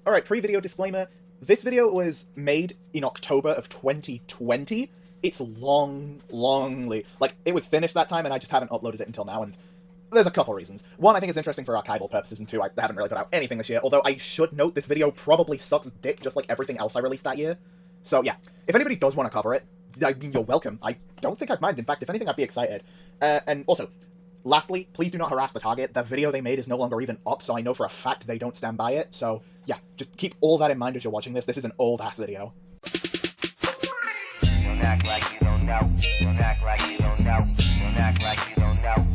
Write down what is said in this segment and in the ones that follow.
Alright, pre-video disclaimer. This video was made in October of 2020. It's longly... Like, it was finished that time, and I just haven't uploaded it until now, and there's a couple reasons. One, I think it's interesting for archival purposes, and two, I haven't really put out anything this year, although I should note this video probably sucks dick just like everything else I released that year. So, yeah. If anybody does want to cover it, I mean, you're welcome. I don't think I'd mind. In fact, if anything, I'd be excited. And also, lastly, please do not harass the target. The video they made is no longer even up, so I know for a fact they don't stand by it. So, yeah, just keep all that in mind as you're watching this. This is an old-ass video. Don't act like you don't know. Don't act like you don't know. Don't act like you don't know.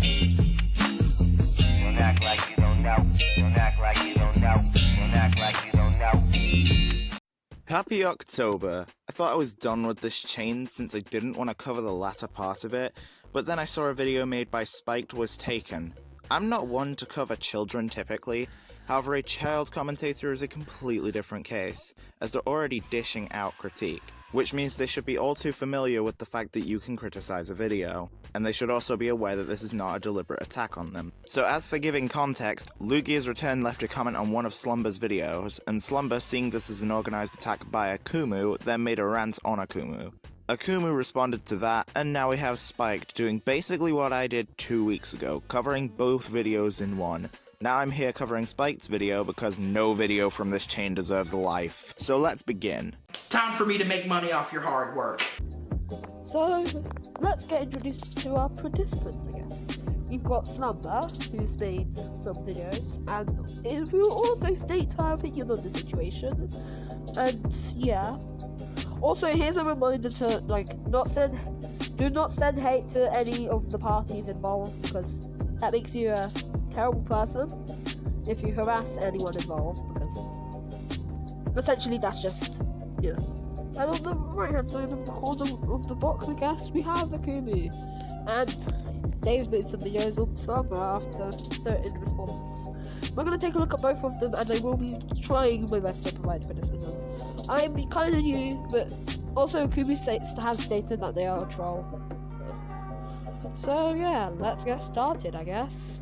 Don't act like you don't know. Don't act like you don't know. Don't act like you don't know. Happy October. I thought I was done with this chain since I didn't want to cover the latter part of it, but then I saw a video made by Spiked Was Taken. I'm not one to cover children typically, however a child commentator is a completely different case, as they're already dishing out critique, which means they should be all too familiar with the fact that you can criticize a video, and they should also be aware that this is not a deliberate attack on them. So as for giving context, Lugia's Return left a comment on one of Slumber's videos, and Slumber, seeing this as an organized attack by Akumu, then made a rant on Akumu. Akumu responded to that, and now we have Spiked doing basically what I did 2 weeks ago, covering both videos in one. Now I'm here covering Spiked's video because no video from this chain deserves a life. So let's begin. Time for me to make money off your hard work. So, let's get introduced to our participants, I guess. We've got Slumber, who's made some videos, and who will also state her opinion on the situation. And, yeah. Also, here's a reminder to, do not send hate to any of the parties involved, because that makes you a terrible person if you harass anyone involved, because essentially that's just, you know. And on the right hand side of the corner of the box, I guess, we have Akumu, and Dave's made some videos on Slumber after in response. We're going to take a look at both of them, and I will be trying my best to provide criticism. I'm kind of new, but also Akumu has stated that they are a troll. So yeah, let's get started, I guess.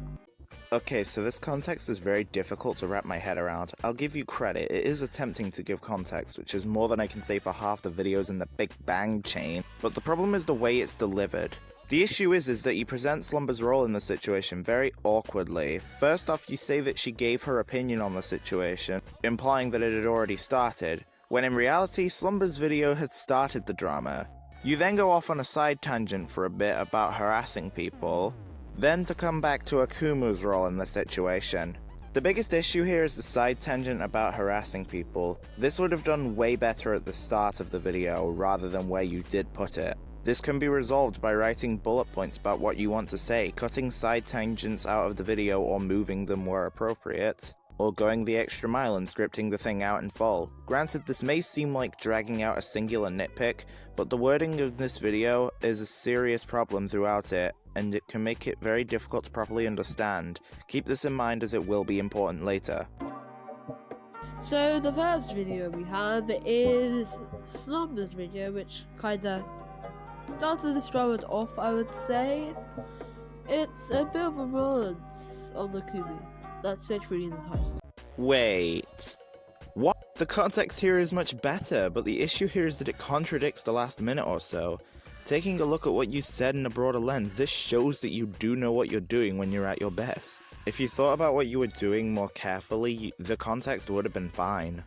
Okay, so this context is very difficult to wrap my head around. I'll give you credit, it is attempting to give context, which is more than I can say for half the videos in the Big Bang chain, but the problem is the way it's delivered. The issue is that you present Slumber's role in the situation very awkwardly. First off, you say that she gave her opinion on the situation, implying that it had already started, when in reality, Slumber's video had started the drama. You then go off on a side tangent for a bit about harassing people, then to come back to Akumu's role in the situation. The biggest issue here is the side tangent about harassing people. This would have done way better at the start of the video rather than where you did put it. This can be resolved by writing bullet points about what you want to say, cutting side tangents out of the video or moving them where appropriate, or going the extra mile and scripting the thing out in full. Granted, this may seem like dragging out a singular nitpick, but the wording of this video is a serious problem throughout it, and it can make it very difficult to properly understand. Keep this in mind as it will be important later. So the first video we have is Slumber's video, which kinda started this drama off, I would say. It's a bit of a rant on the Akumu. That's literally the title. Wait. What? The context here is much better, but the issue here is that it contradicts the last minute or so. Taking a look at what you said in a broader lens, this shows that you do know what you're doing when you're at your best. If you thought about what you were doing more carefully, the context would have been fine.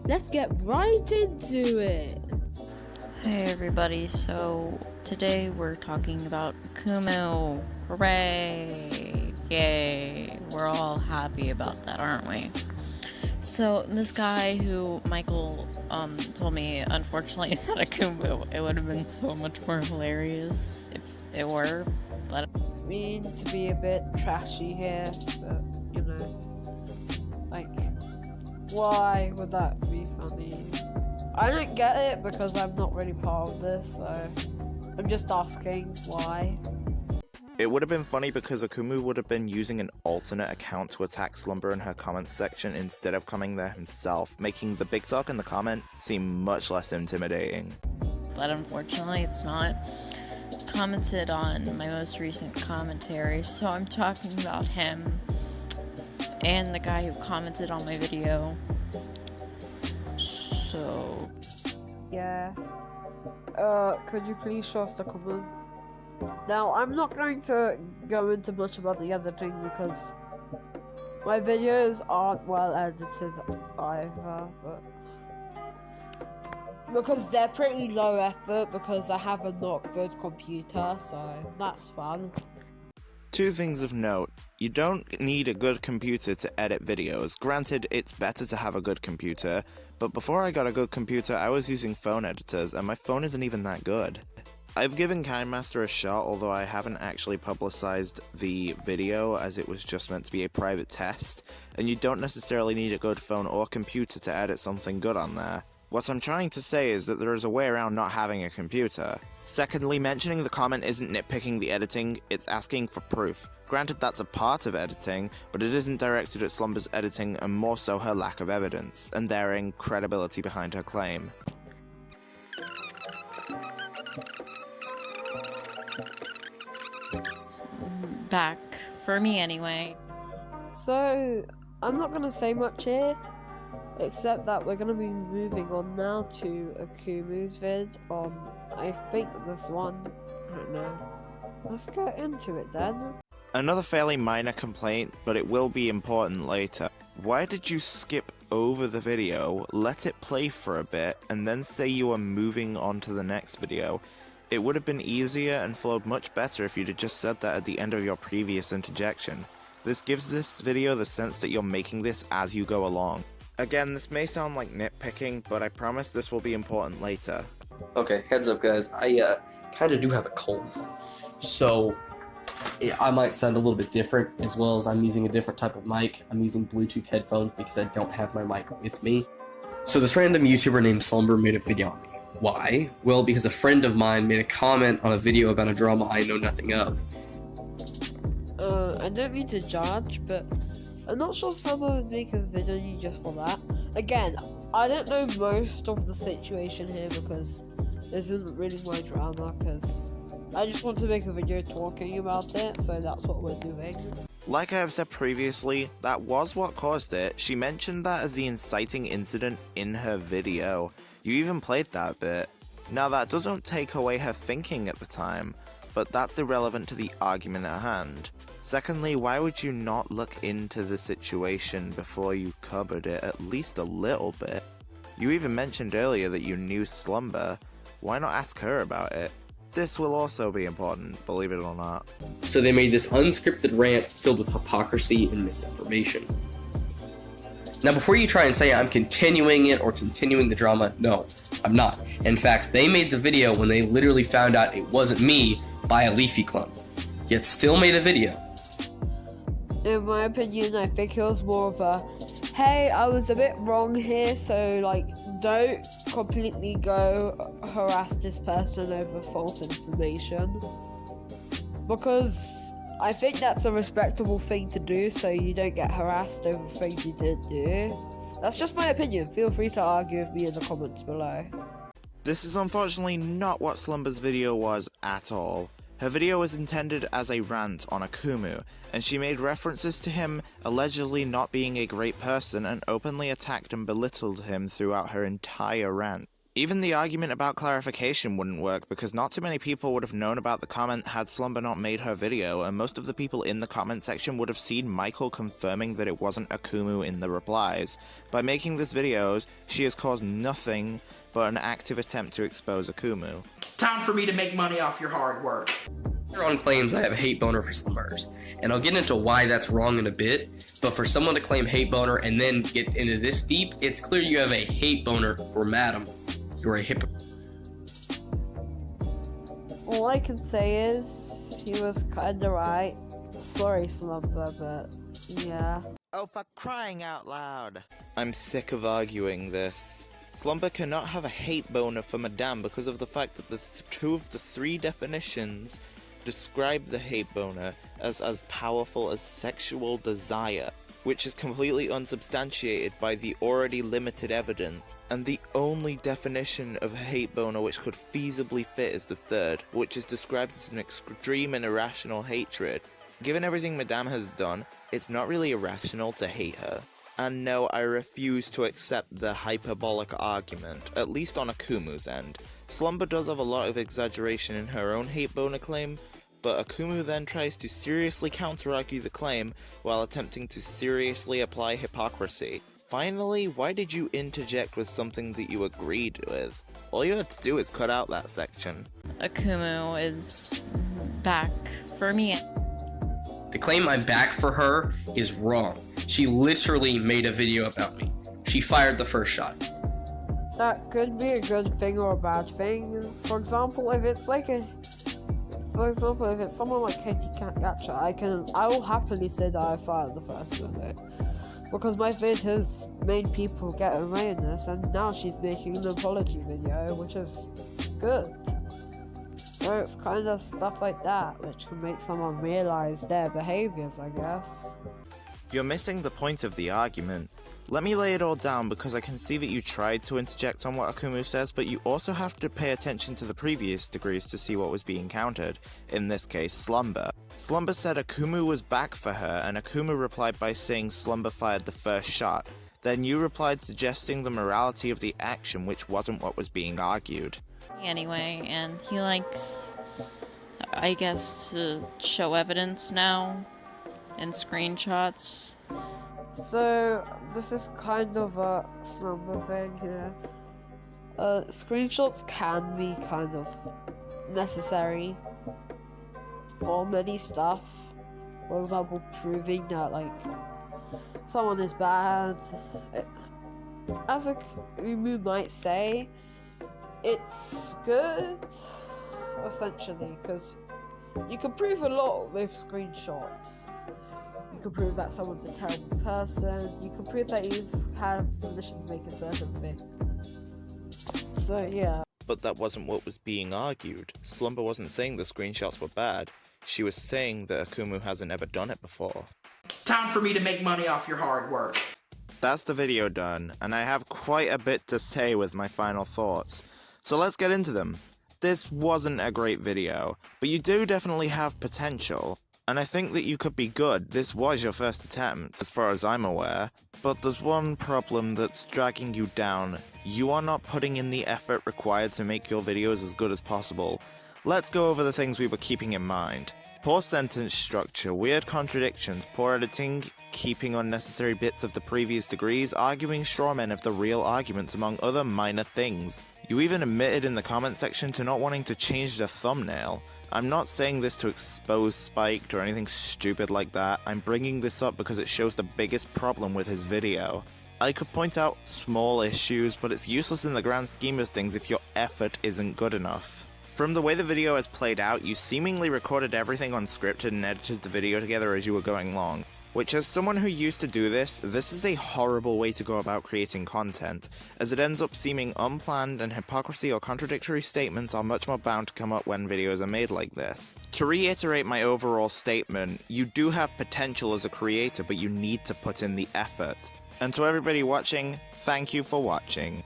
Let's get right into it. Hey everybody, so today we're talking about Kumo. Hooray! Yay! We're all happy about that, aren't we? So this guy who Michael told me, unfortunately, is not a Kumo. It would have been so much more hilarious if it were, but I mean to be a bit trashy here, but you know, like, why would that be funny? I don't get it because I'm not really part of this, so I'm just asking why. It would have been funny because Akumu would have been using an alternate account to attack Slumber in her comments section instead of coming there himself, making the big talk in the comment seem much less intimidating. but unfortunately it's not commented on my most recent commentary, so I'm talking about him and the guy who commented on my video So, Yeah. Could you please show us the comment? Now, I'm not going to go into much about the editing because my videos aren't well edited either, but because they're pretty low effort because I have a not good computer, so that's fun. Two things of note. You don't need a good computer to edit videos. Granted, it's better to have a good computer, but before I got a good computer, I was using phone editors, and my phone isn't even that good. I've given KineMaster a shot, although I haven't actually publicized the video, as it was just meant to be a private test, and you don't necessarily need a good phone or computer to edit something good on there. What I'm trying to say is that there is a way around not having a computer. Secondly, mentioning the comment isn't nitpicking the editing, it's asking for proof. Granted, that's a part of editing, but it isn't directed at Slumber's editing and more so her lack of evidence, and therein credibility behind her claim. back for me anyway. So, I'm not gonna say much here, except that we're gonna be moving on now to Akumu's vid on, I think this one, I don't know. Let's get into it then. Another fairly minor complaint, but it will be important later. Why did you skip over the video, let it play for a bit, and then say you were moving on to the next video? It would have been easier and flowed much better if you'd have just said that at the end of your previous interjection. This gives this video the sense that you're making this as you go along. Again, this may sound like nitpicking, but I promise this will be important later. Okay, heads up guys, I kind of do have a cold, so I might sound a little bit different, as well as I'm using a different type of mic. I'm using Bluetooth headphones because I don't have my mic with me. So this random YouTuber named Slumber made a video on me. Why? Well, because a friend of mine made a comment on a video about a drama I know nothing of. I don't mean to judge, but I'm not sure someone would make a video on you just for that. Again, I don't know most of the situation here because this isn't really my drama, because I just want to make a video talking about it, so that's what we're doing. Like I have said previously, that was what caused it. She mentioned that as the inciting incident in her video. You even played that bit. Now that doesn't take away her thinking at the time, but that's irrelevant to the argument at hand. Secondly, why would you not look into the situation before you covered it at least a little bit? You even mentioned earlier that you knew Slumber. Why not ask her about it? This will also be important, believe it or not. So they made this unscripted rant filled with hypocrisy and misinformation. Now before you try and say I'm continuing it or continuing the drama, no, I'm not. In fact, they made the video when they literally found out it wasn't me by a Leafy clone, yet still made a video. In my opinion, I think it was more of a, hey, I was a bit wrong here, so like, don't completely go harass this person over false information. Because I think that's a respectable thing to do, so you don't get harassed over things you didn't do. That's just my opinion. Feel free to argue with me in the comments below. This is unfortunately not what Slumber's video was at all. Her video was intended as a rant on Akumu, and she made references to him allegedly not being a great person and openly attacked and belittled him throughout her entire rant. Even the argument about clarification wouldn't work because not too many people would have known about the comment had Slumber not made her video, and most of the people in the comment section would have seen Michael confirming that it wasn't Akumu in the replies. By making this video, she has caused nothing but an active attempt to expose Akumu. Time for me to make money off your hard work. Everyone claims I have a hate boner for Slumbers, and I'll get into why that's wrong in a bit, but for someone to claim hate boner and then get into this deep, it's clear you have a hate boner for Madam. You're a hypocrite. All I can say is, he was kinda right. Sorry, Slumber, but yeah. Oh, for crying out loud. I'm sick of arguing this. Slumber cannot have a hate boner for Madame because of the fact that the two of the three definitions describe the hate boner as powerful as sexual desire, which is completely unsubstantiated by the already limited evidence, and the only definition of a hate boner which could feasibly fit is the third, which is described as an extreme and irrational hatred. Given everything Madame has done, it's not really irrational to hate her. And no, I refuse to accept the hyperbolic argument, at least on Akumu's end. Slumber does have a lot of exaggeration in her own hate boner claim, but Akumu then tries to seriously counter-argue the claim while attempting to seriously apply hypocrisy. Finally, why did you interject with something that you agreed with? All you had to do is cut out that section. Akumu is back for me. The claim I'm back for her is wrong. She literally made a video about me. She fired the first shot. That could be a good thing or a bad thing. For example, if it's someone like Katie Catgatcha, I will happily say that I fired the first video. Because my vid has made people get awareness, and now she's making an apology video, which is good. So it's kind of stuff like that which can make someone realize their behaviors, I guess. You're missing the point of the argument. Let me lay it all down because I can see that you tried to interject on what Akumu says, but you also have to pay attention to the previous degrees to see what was being countered, in this case, Slumber. Slumber said Akumu was back for her, and Akumu replied by saying Slumber fired the first shot. Then you replied suggesting the morality of the action, which wasn't what was being argued. Anyway, and he likes, I guess, to show evidence now and screenshots. So this is kind of a Slumber thing here. Screenshots can be kind of necessary for many stuff. For example, proving that like someone is bad. As a Umu might say, it's good, essentially, because you can prove a lot with screenshots. You can prove that someone's a terrible person. You can prove that you've had permission to make a certain thing. So yeah. But that wasn't what was being argued. Slumber wasn't saying the screenshots were bad. She was saying that Akumu hasn't ever done it before. Time for me to make money off your hard work. That's the video done, and I have quite a bit to say with my final thoughts. So let's get into them. This wasn't a great video, but you do definitely have potential. And I think that you could be good. This was your first attempt, as far as I'm aware. But there's one problem that's dragging you down. You are not putting in the effort required to make your videos as good as possible. Let's go over the things we were keeping in mind. Poor sentence structure, weird contradictions, poor editing, keeping unnecessary bits of the previous degrees, arguing straw men of the real arguments, among other minor things. You even admitted in the comment section to not wanting to change the thumbnail. I'm not saying this to expose Spiked or anything stupid like that. I'm bringing this up because it shows the biggest problem with his video. I could point out small issues, but it's useless in the grand scheme of things if your effort isn't good enough. From the way the video has played out, you seemingly recorded everything unscripted and edited the video together as you were going along. Which, as someone who used to do this is a horrible way to go about creating content, as it ends up seeming unplanned and hypocrisy or contradictory statements are much more bound to come up when videos are made like this. To reiterate my overall statement, you do have potential as a creator, but you need to put in the effort. And to everybody watching, thank you for watching.